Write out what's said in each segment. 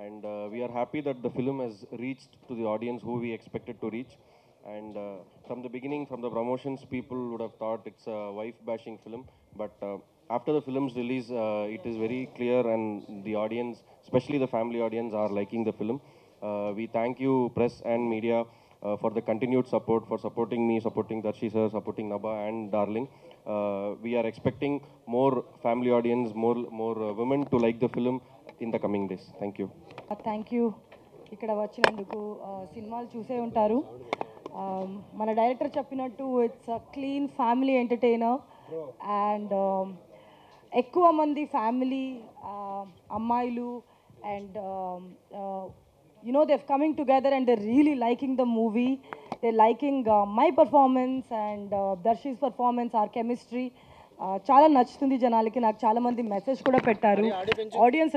and we are happy that the film has reached to the audience who we expected to reach. And from the beginning, from the promotions, people would have thought it's a wife-bashing film, but after the film's release, it is very clear, and the audience, especially the family audience, are liking the film. We thank you, press and media, for the continued support, for supporting me, supporting Darshi sir, supporting Nabha and Darling. We are expecting more family audience, more women to like the film in the coming days. Thank you. Thank you. ఇక్కడ వచ్చినందుకు సినిమాలు చూసే ఉంటారు. మన director చెప్పినట్టు it's a clean family entertainer and ఎక్కువ మంది family అమ్మాయిలు and they're coming together and they're really liking the movie. They're liking my performance and Darshi's performance, our chemistry. చాలా నచ్చుతుంది జనాలకి. నాకు చాలా మంది మెసేజ్ కూడా పెట్టారు. ఆడియన్స్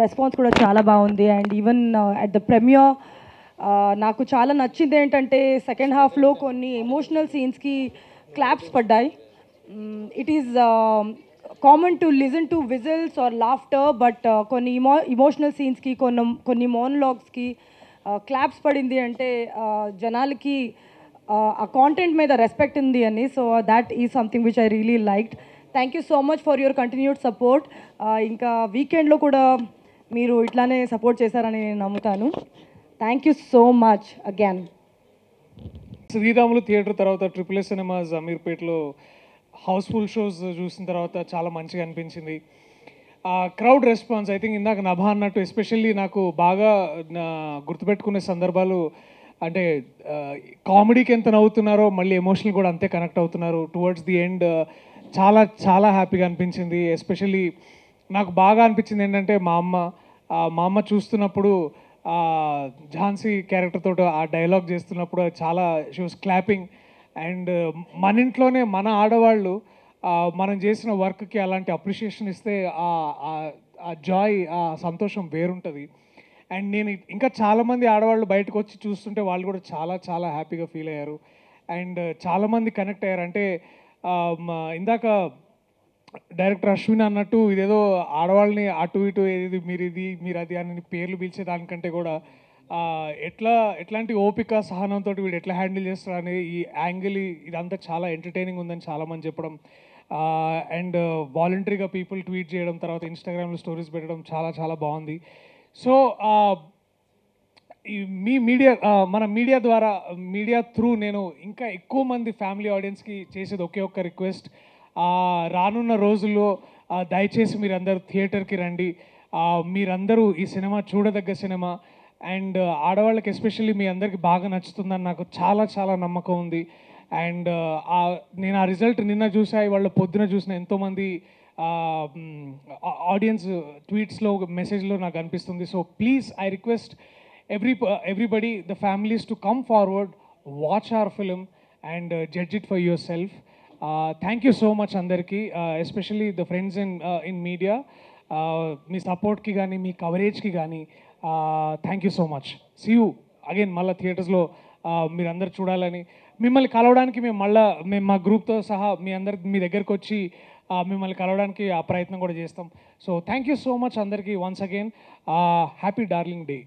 రెస్పాన్స్ కూడా చాలా బాగుంది. And even at the premiere నాకు చాలా నచ్చింది ఏంటంటే సెకండ్ హాఫ్లో కొన్ని ఎమోషనల్ సీన్స్కి క్లాప్స్ పడ్డాయి. It is common to listen to whistles or laughter, but కొన్ని ఇమోషనల్ సీన్స్కి కొన్ని మోనలాగ్స్కి క్లాప్స్ పడింది అంటే జనాలకి ఆ కాంటెంట్ మీద రెస్పెక్ట్ ఉంది అని. So that is something which I really liked. Thank you so much for your continued support. ఇంకా వీకెండ్లో కూడా మీరు ఇట్లానే సపోర్ట్ చేశారని నేను నమ్ముతాను. Thank you so much again. Sriramulu theatre తర్వాత AAA సినిమాస్ అమీర్పేట్లో హౌస్ఫుల్ షోస్ చూసిన తర్వాత చాలా మంచిగా అనిపించింది. క్రౌడ్ రెస్పాన్స్ ఐ థింక్ ఇందాక నభా అన్నట్టు ఎస్పెషల్లీ నాకు బాగా గుర్తుపెట్టుకునే సందర్భాలు అంటే కామెడీకి ఎంత నవ్వుతున్నారో మళ్ళీ ఎమోషనల్ కూడా అంతే కనెక్ట్ అవుతున్నారు. టువర్డ్స్ ది ఎండ్ చాలా చాలా హ్యాపీగా అనిపించింది. ఎస్పెషల్లీ నాకు బాగా అనిపించింది ఏంటంటే మా అమ్మ చూస్తున్నప్పుడు ఝాన్సీ క్యారెక్టర్ తోటి ఆ డైలాగ్ చేస్తున్నప్పుడు చాలా షీ వాస్ క్లాపింగ్. అండ్ మన ఇంట్లోనే మన ఆడవాళ్ళు మనం చేసిన వర్క్కి అలాంటి అప్రిషియేషన్ ఇస్తే ఆ జాయ్ ఆ సంతోషం వేరుంటుంది. అండ్ నేను ఇంకా చాలామంది ఆడవాళ్ళు బయటకు వచ్చి చూస్తుంటే వాళ్ళు కూడా చాలా చాలా హ్యాపీగా ఫీల్ అయ్యారు. అండ్ చాలామంది కనెక్ట్ అయ్యారు. అంటే ఇందాక డైరెక్టర్ అశ్విన్ అన్నట్టు ఇదేదో ఆడవాళ్ళని అటు ఇటు ఏది మీరు అది అని పేర్లు పిలిచేదానికంటే కూడా ఎట్లాంటి ఓపిక సహనంతో వీడు ఎట్లా హ్యాండిల్ చేస్తారు అనే ఈ యాంగిల్ ఇదంతా చాలా ఎంటర్టైనింగ్ ఉందని చాలామంది చెప్పడం. అండ్ వాలంటరీగా పీపుల్ ట్వీట్ చేయడం, తర్వాత ఇన్స్టాగ్రామ్లో స్టోరీస్ పెట్టడం చాలా చాలా బాగుంది. సో మీ మన మీడియా త్రూ నేను ఇంకా ఎక్కువ మంది ఫ్యామిలీ ఆడియన్స్కి చేసేది ఒకే ఒక్క రిక్వెస్ట్. రానున్న రోజుల్లో దయచేసి మీరందరూ థియేటర్కి రండి. మీరందరూ ఈ సినిమా చూడదగ్గ సినిమా. అండ్ ఆడవాళ్ళకి ఎస్పెషల్లీ మీ అందరికీ బాగా నచ్చుతుందని నాకు చాలా చాలా నమ్మకం ఉంది. అండ్ నేను ఆ రిజల్ట్ నిన్న చూసా, వాళ్ళ పొద్దున చూసిన ఎంతోమంది ఆడియన్స్ ట్వీట్స్లో మెసేజ్లో నాకు అనిపిస్తుంది. So please I request everybody, the families, to come forward, watch our film and judge it for yourself. Thank you so much andarki, especially the friends in media. మీ సపోర్ట్కి కానీ మీ కవరేజ్కి కానీ thank you so much. See you again. మళ్ళీ థియేటర్స్లో మీరందరూ చూడాలని, మిమ్మల్ని కలవడానికి మేము మా గ్రూప్తో సహా మీ దగ్గరకు వచ్చి మిమ్మల్ని కలవడానికి ఆ ప్రయత్నం కూడా చేస్తాం. So thank you so much అందరికీ. Once again happy darling day.